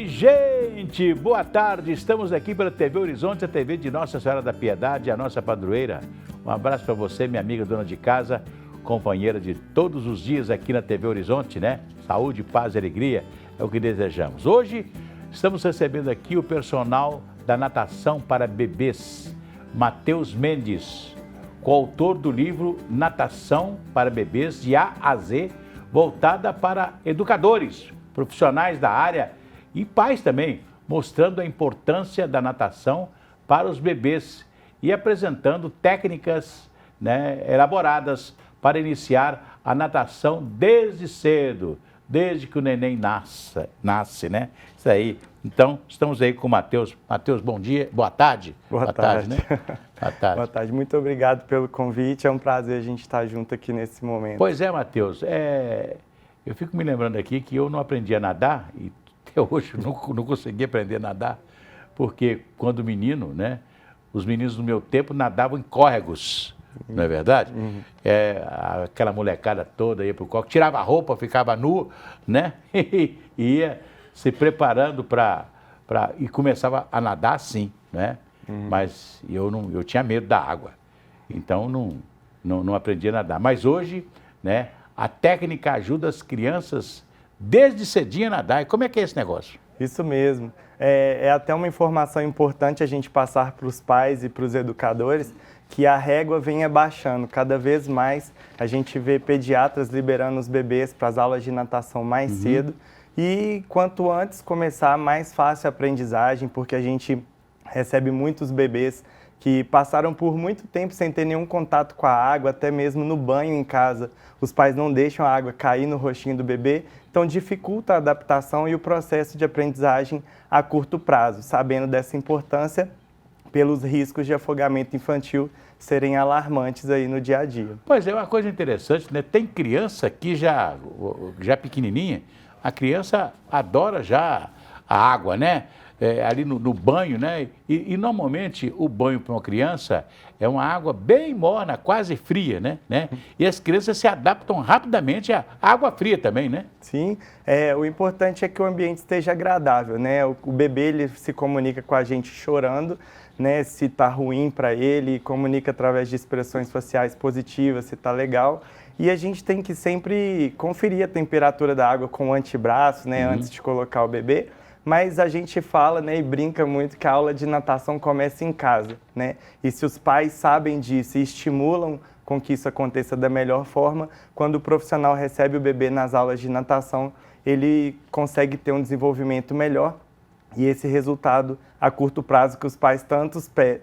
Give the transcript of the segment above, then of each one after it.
Oi, gente! Boa tarde! Estamos aqui pela TV Horizonte, a TV de Nossa Senhora da Piedade, a nossa padroeira. Um abraço para você, minha amiga dona de casa, companheira de todos os dias aqui na TV Horizonte, né? Saúde, paz e alegria é o que desejamos. Hoje estamos recebendo aqui o personal da natação para bebês, Matheus Mendes, coautor do livro Natação para Bebês de A a Z, voltada para educadores, profissionais da área e pais também, mostrando a importância da natação para os bebês e apresentando técnicas, né, elaboradas para iniciar a natação desde cedo, desde que o neném nasce, né? Isso aí. Então, estamos aí com o Matheus. Matheus, bom dia, boa tarde. Boa tarde. Né? Boa tarde. Boa tarde, muito obrigado pelo convite, é um prazer a gente estar junto aqui nesse momento. Pois é, Matheus, eu fico me lembrando aqui que eu não aprendi a nadar e até hoje não consegui aprender a nadar, porque quando menino, né, os meninos do meu tempo nadavam em córregos, não é verdade? Uhum. Aquela molecada toda ia para o córrego, tirava a roupa, ficava nu, né, e ia se preparando e começava a nadar assim, né? Uhum. Mas eu tinha medo da água, então não aprendi a nadar. Mas hoje, né, a técnica ajuda as crianças desde cedinho a nadar. E como é que é esse negócio? Isso mesmo. É até uma informação importante a gente passar para os pais e para os educadores, que a régua vem abaixando. Cada vez mais a gente vê pediatras liberando os bebês para as aulas de natação mais cedo. E quanto antes começar, mais fácil a aprendizagem, porque a gente recebe muitos bebês que passaram por muito tempo sem ter nenhum contato com a água, até mesmo no banho em casa. Os pais não deixam a água cair no rostinho do bebê, então dificulta a adaptação e o processo de aprendizagem a curto prazo, sabendo dessa importância pelos riscos de afogamento infantil serem alarmantes aí no dia a dia. Pois é, uma coisa interessante, né? Tem criança que já pequenininha, a criança adora já a água, né? Ali no banho, né? E normalmente o banho para uma criança é uma água bem morna, quase fria, né? E as crianças se adaptam rapidamente à água fria também, né? Sim, o importante é que o ambiente esteja agradável, né? O bebê ele se comunica com a gente chorando, né? Se está ruim para ele, comunica através de expressões faciais positivas, se está legal. E a gente tem que sempre conferir a temperatura da água com o antebraço, né? Antes de colocar o bebê. Mas a gente fala, né, e brinca muito que a aula de natação começa em casa, né? E se os pais sabem disso e estimulam com que isso aconteça da melhor forma, quando o profissional recebe o bebê nas aulas de natação, ele consegue ter um desenvolvimento melhor e esse resultado a curto prazo que os pais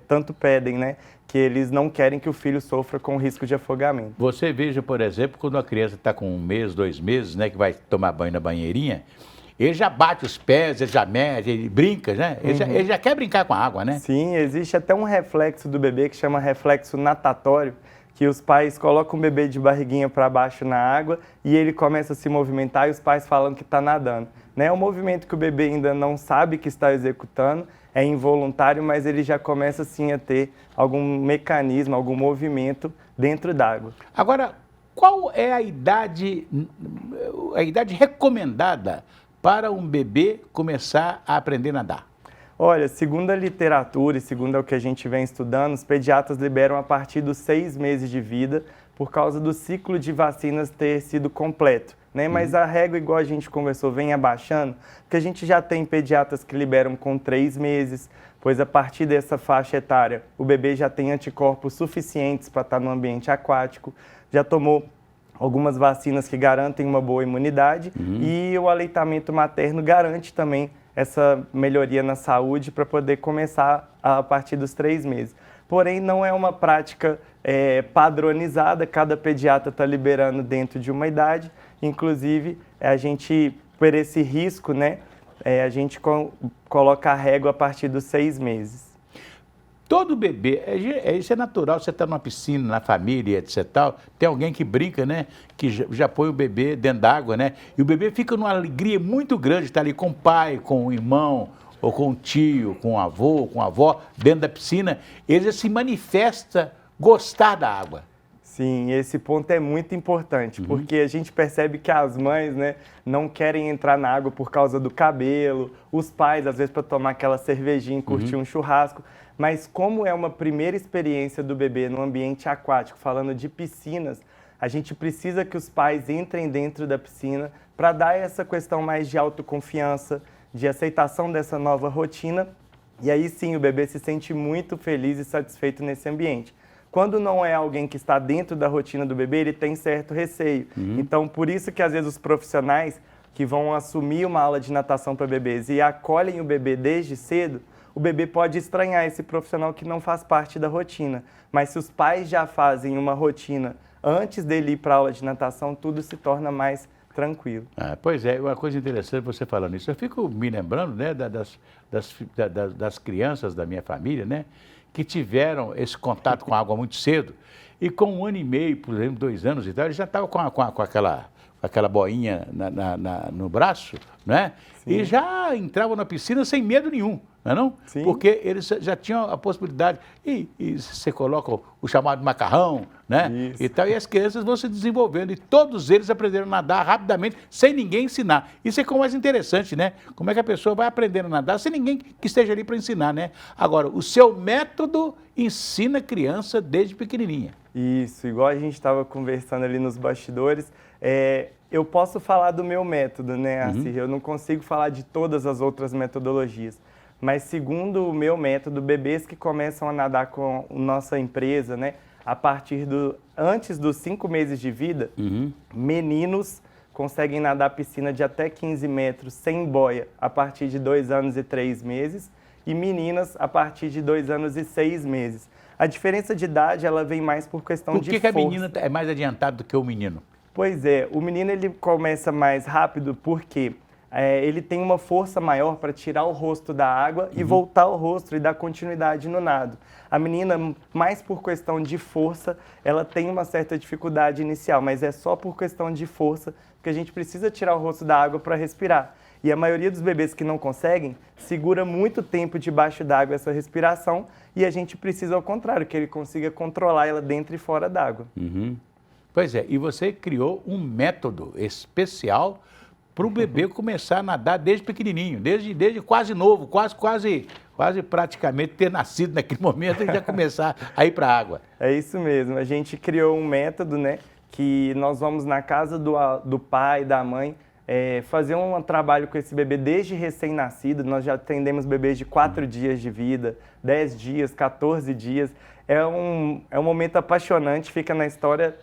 tanto pedem, né? Que eles não querem que o filho sofra com risco de afogamento. Você veja, por exemplo, quando a criança está com 1 mês, 2 meses, né, que vai tomar banho na banheirinha, ele já bate os pés, ele já mede, ele brinca, né? Ele já quer brincar com a água, né? Sim, existe até um reflexo do bebê que chama reflexo natatório, que os pais colocam o bebê de barriguinha para baixo na água e ele começa a se movimentar e os pais falam que está nadando. Né? É um movimento que o bebê ainda não sabe que está executando, é involuntário, mas ele já começa sim a ter algum mecanismo, algum movimento dentro d'água. Agora, qual é a idade recomendada para um bebê começar a aprender a nadar? Olha, segundo a literatura e segundo o que a gente vem estudando, os pediatras liberam a partir dos 6 meses de vida por causa do ciclo de vacinas ter sido completo, né? Mas a régua, igual a gente conversou, vem abaixando, porque a gente já tem pediatras que liberam com 3 meses, pois a partir dessa faixa etária o bebê já tem anticorpos suficientes para estar no ambiente aquático, já tomou algumas vacinas que garantem uma boa imunidade e o aleitamento materno garante também essa melhoria na saúde para poder começar a partir dos 3 meses. Porém, não é uma prática padronizada, cada pediatra está liberando dentro de uma idade, inclusive a gente, por esse risco, né, a gente coloca a régua a partir dos 6 meses. Todo bebê, isso é natural, você está numa piscina, na família, etc. Tal, tem alguém que brinca, né? Que já põe o bebê dentro d'água, né? E o bebê fica numa alegria muito grande, estar ali com o pai, com o irmão, ou com o tio, com o avô, com a avó, dentro da piscina. Ele já se manifesta gostar da água. Sim, esse ponto é muito importante, porque a gente percebe que as mães, né, não querem entrar na água por causa do cabelo, os pais, às vezes, para tomar aquela cervejinha, curtir um churrasco, mas como é uma primeira experiência do bebê no ambiente aquático, falando de piscinas, a gente precisa que os pais entrem dentro da piscina para dar essa questão mais de autoconfiança, de aceitação dessa nova rotina, e aí sim o bebê se sente muito feliz e satisfeito nesse ambiente. Quando não é alguém que está dentro da rotina do bebê, ele tem certo receio. Então, por isso que às vezes os profissionais que vão assumir uma aula de natação para bebês e acolhem o bebê desde cedo, o bebê pode estranhar esse profissional que não faz parte da rotina. Mas se os pais já fazem uma rotina antes dele ir para a aula de natação, tudo se torna mais tranquilo. Pois é, uma coisa interessante você falando isso. Eu fico me lembrando, né, das crianças da minha família, né, que tiveram esse contato com a água muito cedo e com 1 ano e meio, por exemplo, 2 anos e tal, eles já estavam com aquela boinha no braço, né? Sim. E já entravam na piscina sem medo nenhum, não é não? Sim. Porque eles já tinham a possibilidade, e você coloca o chamado macarrão, né? Isso. E tal, e as crianças vão se desenvolvendo, e todos eles aprenderam a nadar rapidamente, sem ninguém ensinar. Isso é o mais interessante, né? Como é que a pessoa vai aprendendo a nadar sem ninguém que esteja ali para ensinar, né? Agora, o seu método ensina a criança desde pequenininha. Isso, igual a gente estava conversando ali nos bastidores, eu posso falar do meu método, né, Arcir? Eu não consigo falar de todas as outras metodologias, mas segundo o meu método, bebês que começam a nadar com a nossa empresa, né, antes dos 5 meses de vida, meninos conseguem nadar piscina de até 15 metros sem boia a partir de 2 anos e 3 meses e meninas a partir de 2 anos e 6 meses. A diferença de idade, ela vem mais por questão de força. Por que a menina é mais adiantada do que o menino? Pois é, o menino ele começa mais rápido porque ele tem uma força maior para tirar o rosto da água e voltar o rosto e dar continuidade no nado. A menina, mais por questão de força, ela tem uma certa dificuldade inicial, mas é só por questão de força que a gente precisa tirar o rosto da água para respirar. E a maioria dos bebês que não conseguem, segura muito tempo debaixo d'água essa respiração e a gente precisa, ao contrário, que ele consiga controlar ela dentro e fora d'água. Pois é, e você criou um método especial para o bebê começar a nadar desde pequenininho, desde quase novo, quase praticamente ter nascido naquele momento e já começar a ir para a água. É isso mesmo, a gente criou um método, né, que nós vamos na casa do pai, da mãe, fazer um trabalho com esse bebê desde recém-nascido. Nós já atendemos bebês de 4 dias de vida, 10 dias, 14 dias. É um momento apaixonante, fica na história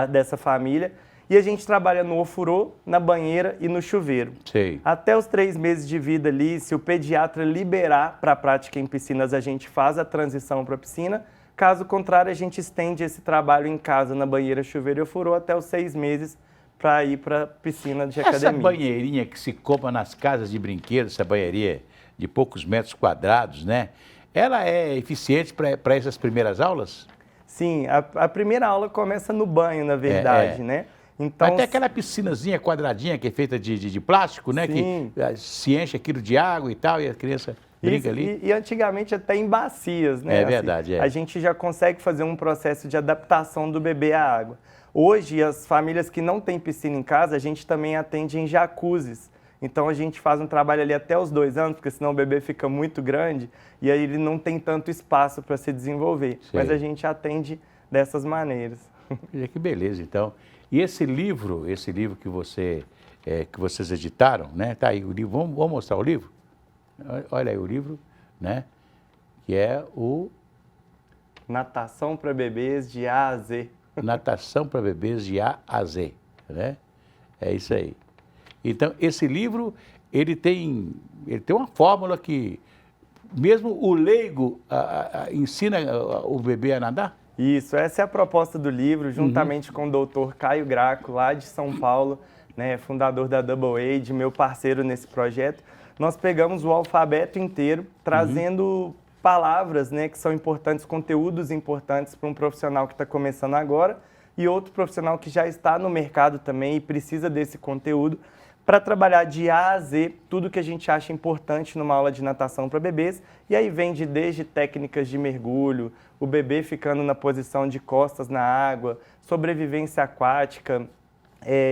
dessa família. E a gente trabalha no ofurô, na banheira e no chuveiro. Sei. Até os 3 meses de vida ali, se o pediatra liberar para a prática em piscinas, a gente faz a transição para a piscina. Caso contrário, a gente estende esse trabalho em casa, na banheira, chuveiro e ofurô, até os 6 meses para ir para a piscina de academia. Essa banheirinha que se compra nas casas de brinquedos, essa banheirinha de poucos metros quadrados, né? Ela é eficiente para essas primeiras aulas? Sim, a primeira aula começa no banho, na verdade, né? Então, até aquela piscinazinha quadradinha que é feita de plástico, né? Sim. Que se enche aquilo de água e tal, e a criança brinca ali. E antigamente até em bacias, né? É verdade, A gente já consegue fazer um processo de adaptação do bebê à água. Hoje, as famílias que não têm piscina em casa, a gente também atende em jacuzzis. Então, a gente faz um trabalho ali até os 2 anos, porque senão o bebê fica muito grande e aí ele não tem tanto espaço para se desenvolver. Sei. Mas a gente atende dessas maneiras. Que beleza, então. E esse livro que vocês editaram, né? Tá aí o livro. Vamos mostrar o livro? Olha aí o livro, né? Que é o Natação para bebês de A a Z. Natação para bebês de A a Z, né? É isso aí. Então, esse livro, ele tem uma fórmula que mesmo o leigo ensina o bebê a nadar? Isso, essa é a proposta do livro, juntamente com o doutor Caio Graco, lá de São Paulo, né, fundador da Double Age, meu parceiro nesse projeto. Nós pegamos o alfabeto inteiro, trazendo palavras, né, que são importantes, conteúdos importantes para um profissional que está começando agora e outro profissional que já está no mercado também e precisa desse conteúdo, para trabalhar de A a Z tudo que a gente acha importante numa aula de natação para bebês. E aí vem desde técnicas de mergulho, o bebê ficando na posição de costas na água, sobrevivência aquática,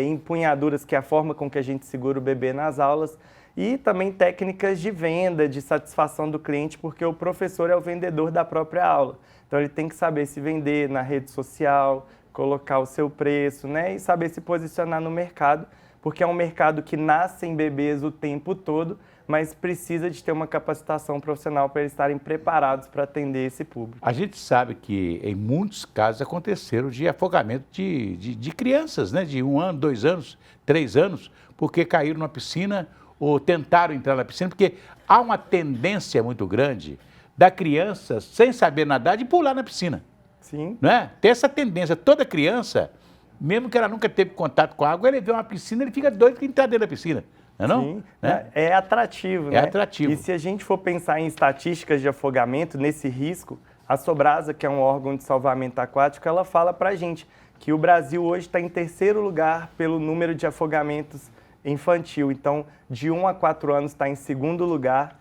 empunhaduras, que é a forma com que a gente segura o bebê nas aulas, e também técnicas de venda, de satisfação do cliente, porque o professor é o vendedor da própria aula. Então ele tem que saber se vender na rede social, colocar o seu preço, né? E saber se posicionar no mercado, porque é um mercado que nasce em bebês o tempo todo, mas precisa de ter uma capacitação profissional para eles estarem preparados para atender esse público. A gente sabe que em muitos casos aconteceram de afogamento de crianças, né? De 1 ano, 2 anos, 3 anos, porque caíram na piscina ou tentaram entrar na piscina, porque há uma tendência muito grande da criança, sem saber nadar, de pular na piscina. Sim. Não é? Tem essa tendência. Toda criança, mesmo que ela nunca teve contato com a água, ele vê uma piscina, ele fica doido que entrar dentro da piscina. Não é não? Sim, né? É atrativo, né? É atrativo. E se a gente for pensar em estatísticas de afogamento, nesse risco, a Sobrasa, que é um órgão de salvamento aquático, ela fala pra gente que o Brasil hoje está em 3º lugar pelo número de afogamentos infantil. Então, de 1 a 4 anos está em 2º lugar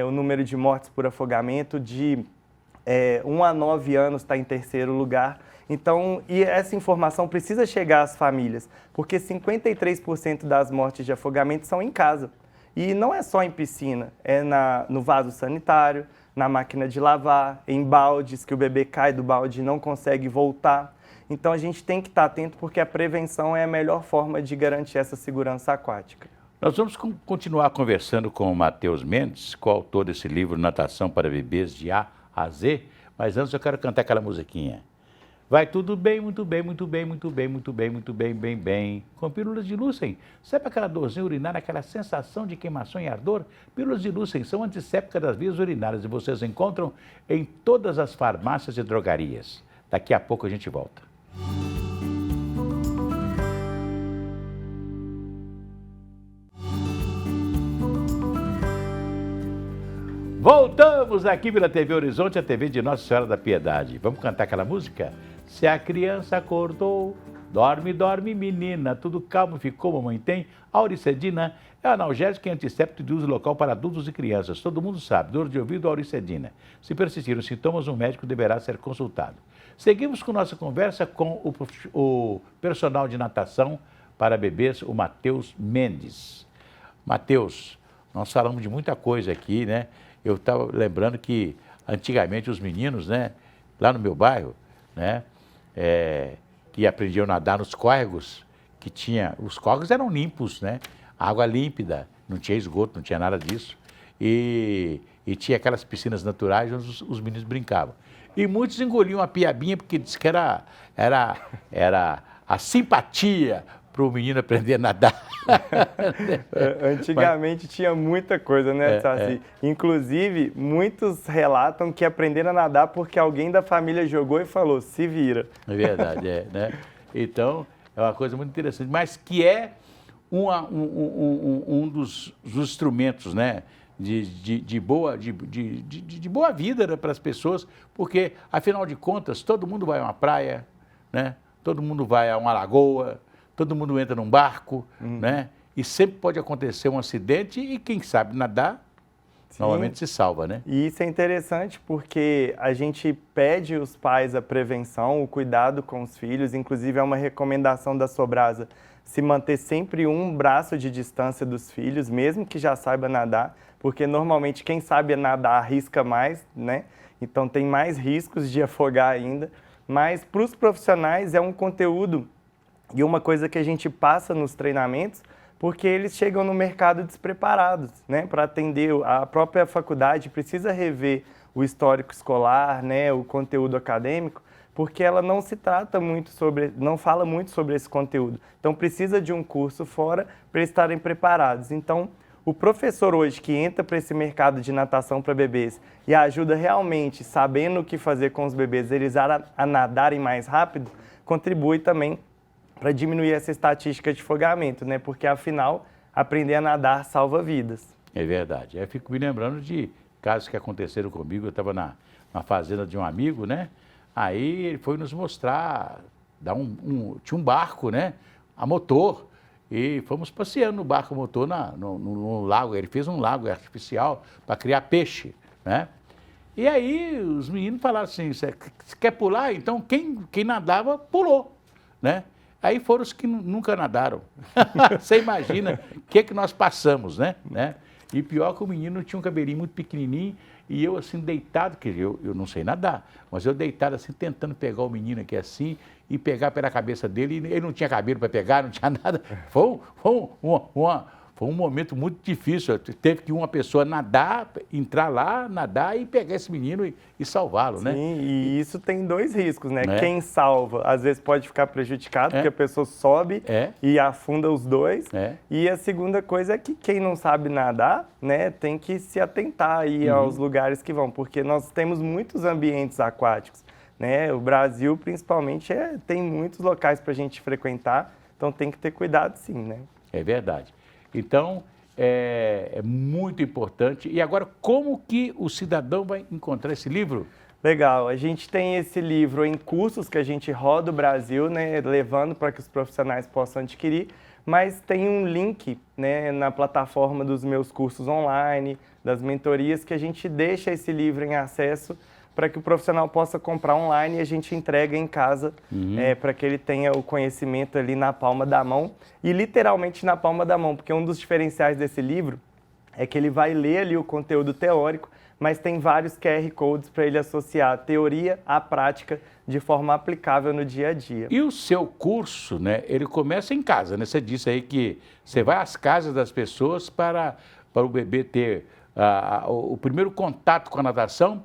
o número de mortes por afogamento, de 1 a 9 anos está em 3º lugar. Então, e essa informação precisa chegar às famílias, porque 53% das mortes de afogamento são em casa. E não é só em piscina, é no vaso sanitário, na máquina de lavar, em baldes, que o bebê cai do balde e não consegue voltar. Então, a gente tem que estar atento, porque a prevenção é a melhor forma de garantir essa segurança aquática. Nós vamos continuar conversando com o Matheus Mendes, coautor desse livro Natação para Bebês de A a Z, mas antes eu quero cantar aquela musiquinha. Vai tudo bem, muito bem, muito bem, muito bem, muito bem, muito bem, bem, bem. Com pílulas de Lúcen. Sabe aquela dorzinha urinária, aquela sensação de queimação e ardor? Pílulas de Lúcen são antissépticas das vias urinárias e vocês encontram em todas as farmácias e drogarias. Daqui a pouco a gente volta. Voltamos aqui pela TV Horizonte, a TV de Nossa Senhora da Piedade. Vamos cantar aquela música? Se a criança acordou, dorme, dorme, menina, tudo calmo ficou, mamãe tem. Auricedina é analgésico e antisséptico de uso local para adultos e crianças. Todo mundo sabe, dor de ouvido, auricedina. Se persistirem os sintomas, um médico deverá ser consultado. Seguimos com nossa conversa com o personal de natação para bebês, o Matheus Mendes. Matheus, nós falamos de muita coisa aqui, né? Eu estava lembrando que antigamente os meninos, né, lá no meu bairro, né, que aprendiam a nadar nos córregos, que tinha, os córregos eram limpos, né, água límpida, não tinha esgoto, não tinha nada disso, e tinha aquelas piscinas naturais onde os meninos brincavam. E muitos engoliam a piabinha porque disse que era a simpatia para o menino aprender a nadar. Antigamente tinha muita coisa, né, Saci? Inclusive, muitos relatam que aprenderam a nadar porque alguém da família jogou e falou, se vira. É verdade, né? Então, é uma coisa muito interessante, mas que é um dos instrumentos, né, de boa vida, né, para as pessoas, porque, afinal de contas, todo mundo vai a uma praia, né? Todo mundo vai a uma lagoa, todo mundo entra num barco, né? E sempre pode acontecer um acidente e quem sabe nadar, sim, novamente se salva, né? E isso é interessante porque a gente pede os pais a prevenção, o cuidado com os filhos, inclusive é uma recomendação da Sobrasa se manter sempre um braço de distância dos filhos, mesmo que já saiba nadar, porque normalmente quem sabe nadar arrisca mais, né? Então tem mais riscos de afogar ainda, mas para os profissionais é um conteúdo e uma coisa que a gente passa nos treinamentos, porque eles chegam no mercado despreparados, né? Para atender a própria faculdade, precisa rever o histórico escolar, né? O conteúdo acadêmico, porque ela não se trata muito sobre, não fala muito sobre esse conteúdo. Então precisa de um curso fora para eles estarem preparados. Então o professor hoje que entra para esse mercado de natação para bebês e ajuda realmente, sabendo o que fazer com os bebês, eles a nadarem mais rápido, contribui também para diminuir essa estatística de afogamento, né? Porque, afinal, aprender a nadar salva vidas. É verdade. Eu fico me lembrando de casos que aconteceram comigo. Eu estava na fazenda de um amigo, né? Aí ele foi nos mostrar, tinha um barco, né? A motor. e fomos passeando no barco motor no lago. Ele fez um lago artificial para criar peixe, né? E aí os meninos falaram assim, você quer pular? Então quem nadava, pulou, né? Aí foram os que nunca nadaram. Você imagina o que nós passamos, né? E pior que o menino tinha um cabelinho muito pequenininho e eu assim deitado, que eu não sei nadar, mas eu deitado assim tentando pegar o menino aqui assim e pegar pela cabeça dele, e ele não tinha cabelo para pegar, não tinha nada. Foi um momento muito difícil. Teve que uma pessoa nadar, entrar lá, nadar e pegar esse menino e salvá-lo, né? Sim, e isso tem dois riscos, né? Quem salva, às vezes pode ficar prejudicado, porque a pessoa sobe e afunda os dois. E a segunda coisa é que quem não sabe nadar, né, tem que se atentar aí aos lugares que vão, porque nós temos muitos ambientes aquáticos, né? O Brasil, principalmente, tem muitos locais para a gente frequentar, então tem que ter cuidado sim, né? É verdade. Então, é muito importante. E agora, como que o cidadão vai encontrar esse livro? Legal, a gente tem esse livro em cursos que a gente roda o Brasil, né, levando para que os profissionais possam adquirir, mas tem um link, né, na plataforma dos meus cursos online, das mentorias, que a gente deixa esse livro em acesso para que o profissional possa comprar online e a gente entrega em casa, para que ele tenha o conhecimento ali na palma da mão, e literalmente na palma da mão, porque um dos diferenciais desse livro é que ele vai ler ali o conteúdo teórico, mas tem vários QR Codes para ele associar a teoria à prática de forma aplicável no dia a dia. E o seu curso, né, ele começa em casa, né? Você disse aí que você vai às casas das pessoas para o bebê ter o primeiro contato com a natação.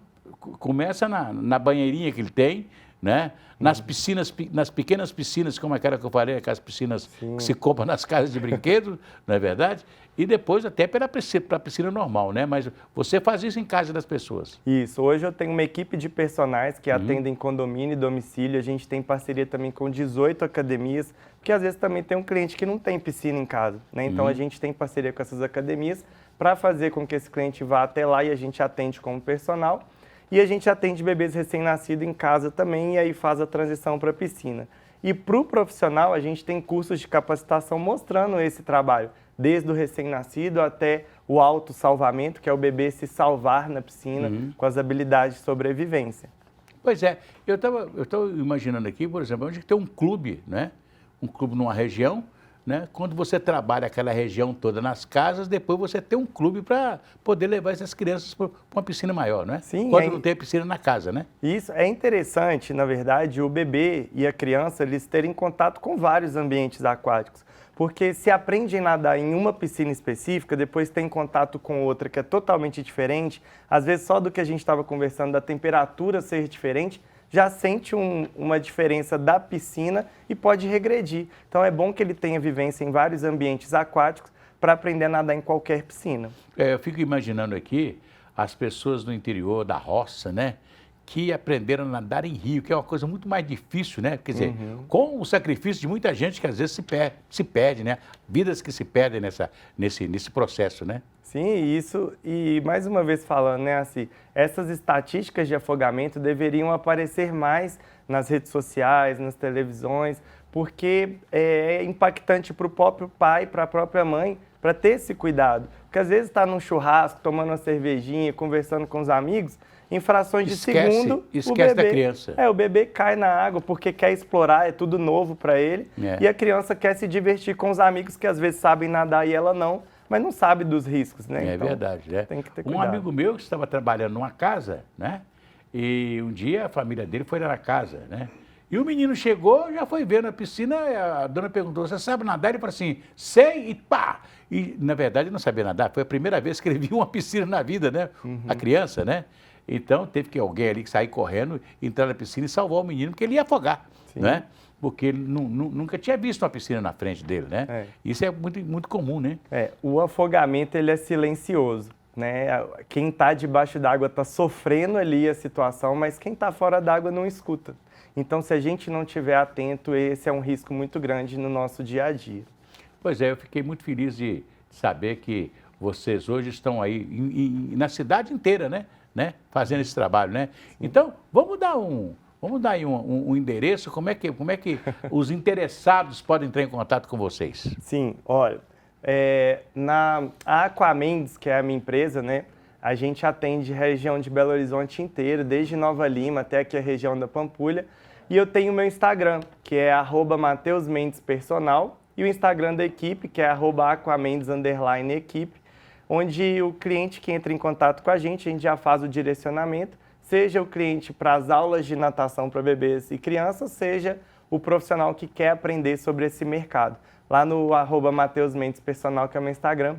Começa na banheirinha que ele tem, né? Nas piscinas, nas pequenas piscinas, como aquela que eu falei, aquelas piscinas que se compram nas casas de brinquedos, não é verdade? E depois até para a piscina normal, né? Mas você faz isso em casa das pessoas. Isso. Hoje eu tenho uma equipe de personagens que atendem condomínio e domicílio. A gente tem parceria também com 18 academias, porque às vezes também tem um cliente que não tem piscina em casa, né? Então a gente tem parceria com essas academias para fazer com que esse cliente vá até lá e a gente atende como personal. E a gente atende bebês recém-nascidos em casa também e aí faz a transição para a piscina. E para o profissional, a gente tem cursos de capacitação mostrando esse trabalho, desde o recém-nascido até o autossalvamento, que é o bebê se salvar na piscina com as habilidades de sobrevivência. Pois é, eu estava imaginando aqui, por exemplo, onde tem um clube, né? Um clube numa região, né? Quando você trabalha aquela região toda nas casas, depois você tem um clube para poder levar essas crianças para uma piscina maior, né? Sim, quando não tem piscina na casa, né? Isso é interessante, na verdade, o bebê e a criança eles terem contato com vários ambientes aquáticos. Porque se aprende a nadar em uma piscina específica, depois tem contato com outra que é totalmente diferente, às vezes só do que a gente estava conversando, da temperatura ser diferente, já sente uma diferença da piscina e pode regredir. Então é bom que ele tenha vivência em vários ambientes aquáticos para aprender a nadar em qualquer piscina. Eu fico imaginando aqui as pessoas do interior, da roça, né? Que aprenderam a nadar em rio, que é uma coisa muito mais difícil, né? Quer dizer, com o sacrifício de muita gente que às vezes se perde, né? Vidas que se perdem nesse processo, né? Sim, isso, e mais uma vez falando, né, assim, essas estatísticas de afogamento deveriam aparecer mais nas redes sociais, nas televisões, porque é impactante para o próprio pai, para a própria mãe, para ter esse cuidado. Porque às vezes está num churrasco, tomando uma cervejinha, conversando com os amigos, em frações de segundo, esquece da criança. O bebê cai na água porque quer explorar, é tudo novo para ele, e a criança quer se divertir com os amigos que às vezes sabem nadar e ela não, mas não sabe dos riscos, né? É então, verdade, né? Tem que ter cuidado. Um amigo meu que estava trabalhando numa casa, né? E um dia a família dele foi lá na casa, né? E o menino chegou, já foi ver na piscina, a dona perguntou, você sabe nadar? Ele falou assim, sei, e pá! E, na verdade, ele não sabia nadar, foi a primeira vez que ele viu uma piscina na vida, né? A criança, né? Então, teve que alguém ali sair correndo, entrar na piscina e salvar o menino, porque ele ia afogar, né? Porque ele nunca tinha visto uma piscina na frente dele, né? Isso é muito, muito comum, né? O afogamento, ele é silencioso, né? Quem está debaixo d'água está sofrendo ali a situação, mas quem está fora d'água não escuta. Então, se a gente não estiver atento, esse é um risco muito grande no nosso dia a dia. Pois é, eu fiquei muito feliz de saber que vocês hoje estão aí na cidade inteira, né? Fazendo esse trabalho, né? Então, vamos dar Vamos dar aí um endereço, como é que os interessados podem entrar em contato com vocês? Sim, olha, na Aquamendes, que é a minha empresa, né, a gente atende região de Belo Horizonte inteira, desde Nova Lima até aqui a região da Pampulha. E eu tenho o meu Instagram, que é @MatheusMendesPersonal, e o Instagram da equipe, que é @Aquamendes_equipe, onde o cliente que entra em contato com a gente já faz o direcionamento, seja o cliente para as aulas de natação para bebês e crianças, seja o profissional que quer aprender sobre esse mercado. Lá no @MatheusMendesPersonal, que é o meu Instagram,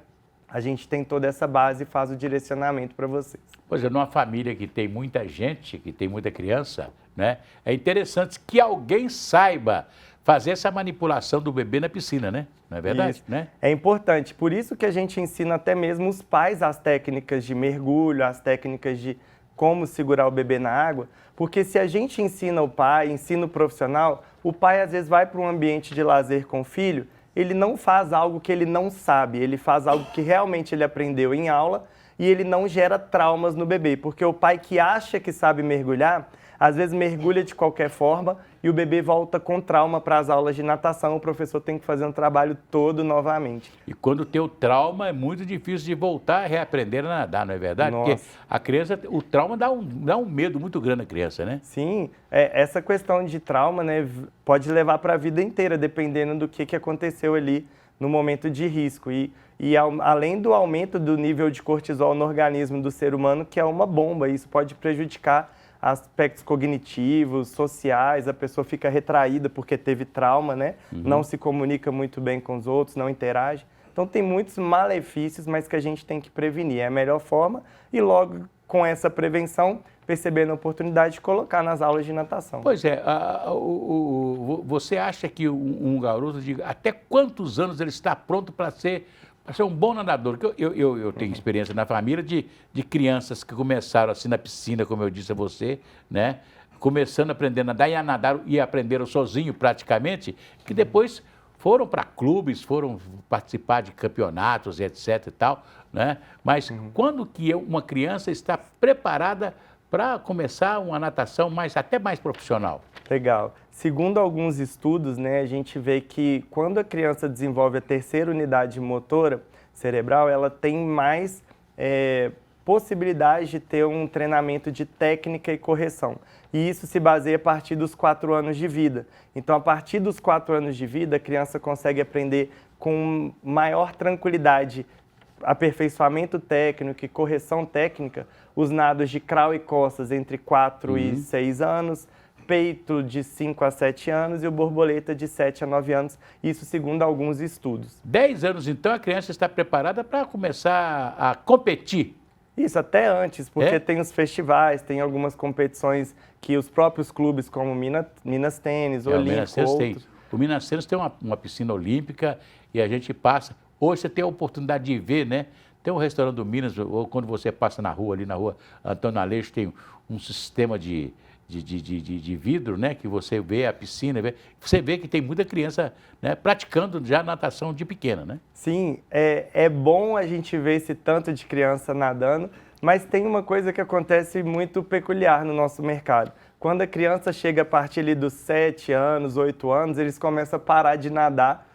a gente tem toda essa base e faz o direcionamento para vocês. Pois é, numa família que tem muita gente, que tem muita criança, né? É interessante que alguém saiba fazer essa manipulação do bebê na piscina, né? Não é verdade? Isso. Né? É importante, por isso que a gente ensina até mesmo os pais as técnicas de mergulho, as técnicas de como segurar o bebê na água, porque se a gente ensina o pai, ensina o profissional, o pai às vezes vai para um ambiente de lazer com o filho, ele não faz algo que ele não sabe, ele faz algo que realmente ele aprendeu em aula e ele não gera traumas no bebê, porque o pai que acha que sabe mergulhar, às vezes mergulha de qualquer forma e o bebê volta com trauma para as aulas de natação, o professor tem que fazer um trabalho todo novamente. E quando tem o trauma, é muito difícil de voltar a reaprender a nadar, não é verdade? Nossa. Porque a criança, o trauma dá um medo muito grande à criança, né? Sim, essa questão de trauma, né, pode levar para a vida inteira, dependendo do que aconteceu ali no momento de risco. E além do aumento do nível de cortisol no organismo do ser humano, que é uma bomba, isso pode prejudicar aspectos cognitivos, sociais, a pessoa fica retraída porque teve trauma, né? Não se comunica muito bem com os outros, não interage. Então tem muitos malefícios, mas que a gente tem que prevenir. É a melhor forma e logo com essa prevenção, percebendo a oportunidade de colocar nas aulas de natação. Pois é, você acha que um garoto, até quantos anos ele está pronto para ser um bom nadador? Porque eu tenho experiência na família de crianças que começaram assim na piscina, como eu disse a você, né? Começando a aprender a nadar e aprenderam sozinho praticamente, que depois foram para clubes, foram participar de campeonatos, etc e tal, né? Mas quando que uma criança está preparada para começar uma natação até mais profissional? Legal. Segundo alguns estudos, né, a gente vê que quando a criança desenvolve a terceira unidade motora cerebral, ela tem mais possibilidade de ter um treinamento de técnica e correção. E isso se baseia a partir dos 4 anos de vida. Então, a partir dos 4 anos de vida, a criança consegue aprender com maior tranquilidade aperfeiçoamento técnico e correção técnica, os nados de crawl e costas entre 4 e 6 anos, peito de 5 a 7 anos e o borboleta de 7 a 9 anos, isso segundo alguns estudos. 10 anos, então, a criança está preparada para começar a competir? Isso, até antes, porque tem os festivais, tem algumas competições que os próprios clubes, como Minas Tênis, Olímpico, outros... O Minas Tênis tem uma piscina olímpica e a gente passa... Hoje você tem a oportunidade de ver, né? Tem um restaurante do Minas, ou quando você passa na rua, ali na rua Antônio Aleixo, tem um sistema de vidro, né? Que você vê a piscina, você vê que tem muita criança, né, praticando já natação de pequena, né? Sim, é bom a gente ver esse tanto de criança nadando, mas tem uma coisa que acontece muito peculiar no nosso mercado. Quando a criança chega a partir ali dos 7 anos, 8 anos, eles começam a parar de nadar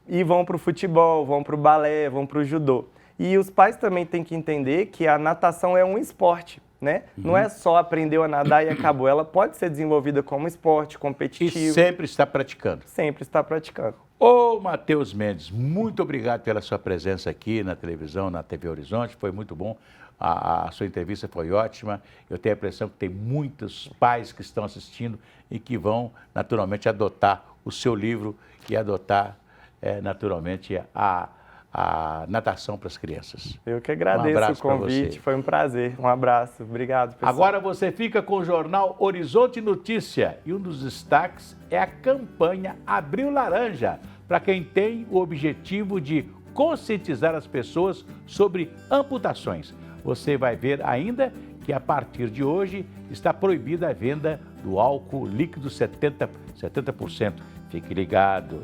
e vão para o futebol, vão para o balé, vão para o judô. E os pais também têm que entender que a natação é um esporte, né? Não é só aprender a nadar e acabou. Ela pode ser desenvolvida como esporte competitivo. E sempre está praticando. Sempre está praticando. Ô, Matheus Mendes, muito obrigado pela sua presença aqui na televisão, na TV Horizonte. Foi muito bom. A sua entrevista foi ótima. Eu tenho a impressão que tem muitos pais que estão assistindo e que vão, naturalmente, adotar o seu livro e adotar, naturalmente, a natação para as crianças. Eu que agradeço o convite, foi um prazer. Um abraço, obrigado, pessoal. Agora você fica com o jornal Horizonte Notícia e um dos destaques é a campanha Abril Laranja, para quem tem o objetivo de conscientizar as pessoas sobre amputações. Você vai ver ainda que a partir de hoje está proibida a venda do álcool líquido 70%. Fique ligado.